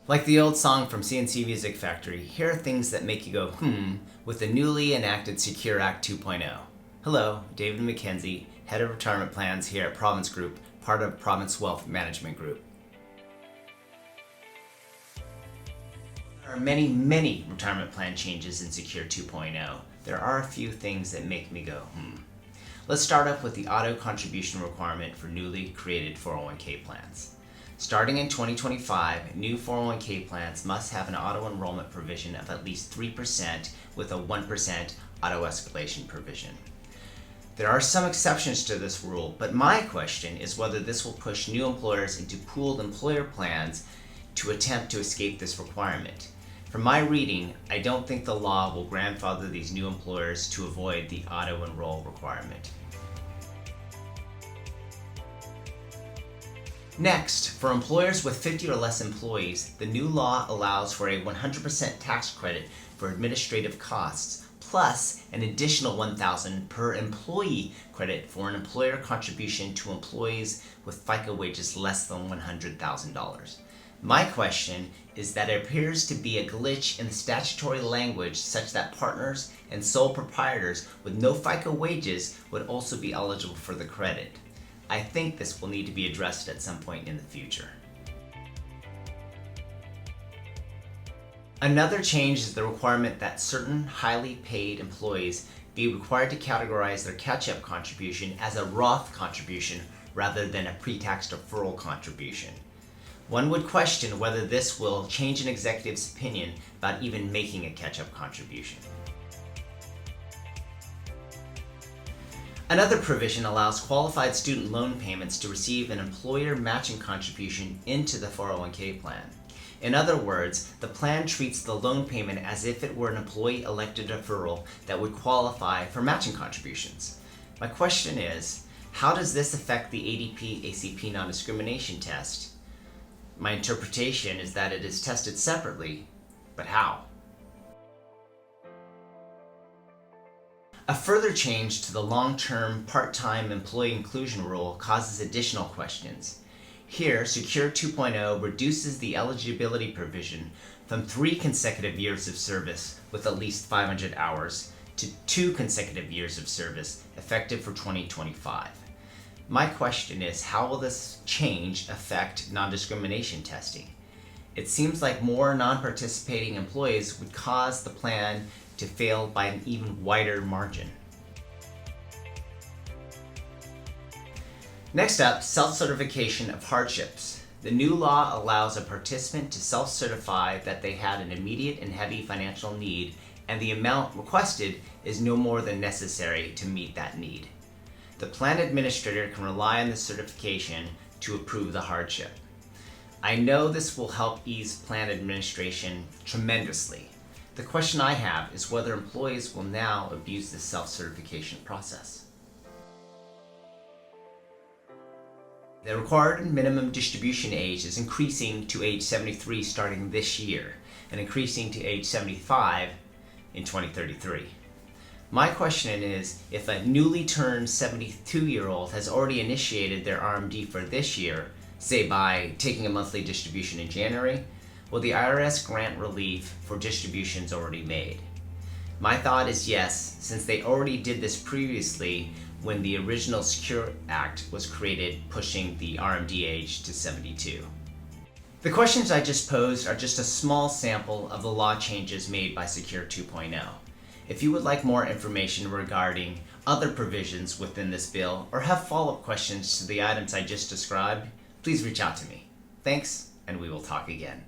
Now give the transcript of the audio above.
Like the old song from CNC Music Factory, here are things that make you go, with the newly enacted Secure Act 2.0. Hello, David McKenzie, Head of Retirement Plans here at Province Group, part of Province Wealth Management Group. There are many retirement plan changes in Secure 2.0. There are a few things that make me go, Let's start up with the auto contribution requirement for newly created 401k plans. Starting in 2025, new 401k plans must have an auto enrollment provision of at least 3% with a 1% auto escalation provision. There are some exceptions to this rule, but my question is whether this will push new employers into pooled employer plans to attempt to escape this requirement. From my reading, I don't think the law will grandfather these new employers to avoid the auto enroll requirement. Next, for employers with 50 or less employees, the new law allows for a 100% tax credit for administrative costs, plus an additional $1,000 per employee credit for an employer contribution to employees with FICA wages less than $100,000. My question is that it appears to be a glitch in the statutory language such that partners and sole proprietors with no FICA wages would also be eligible for the credit. I think this will need to be addressed at some point in the future. Another change is the requirement that certain highly paid employees be required to categorize their catch-up contribution as a Roth contribution rather than a pre-tax deferral contribution. One would question whether this will change an executive's opinion about even making a catch-up contribution. Another provision allows qualified student loan payments to receive an employer matching contribution into the 401k plan. In other words, the plan treats the loan payment as if it were an employee-elected deferral that would qualify for matching contributions. My question is, how does this affect the ADP-ACP non-discrimination test? My interpretation is that it is tested separately, but how? A further change to the long-term part-time employee inclusion rule causes additional questions. Here, Secure 2.0 reduces the eligibility provision from 3 consecutive years of service with at least 500 hours to 2 consecutive years of service, effective for 2025. My question is, how will this change affect non-discrimination testing? It seems like more non-participating employees would cause the plan to fail by an even wider margin. Next up, self-certification of hardships. The new law allows a participant to self-certify that they had an immediate and heavy financial need, and the amount requested is no more than necessary to meet that need. The plan administrator can rely on this certification to approve the hardship. I know this will help ease plan administration tremendously. The question I have is whether employees will now abuse this self-certification process. The required minimum distribution age is increasing to age 73 starting this year and increasing to age 75 in 2033. My question is, if a newly turned 72-year-old has already initiated their RMD for this year, say by taking a monthly distribution in January, will the IRS grant relief for distributions already made? My thought is yes, since they already did this previously when the original Secure Act was created, pushing the RMD age to 72. The questions I just posed are just a small sample of the law changes made by Secure 2.0. If you would like more information regarding other provisions within this bill or have follow-up questions to the items I just described, please reach out to me. Thanks, and we will talk again.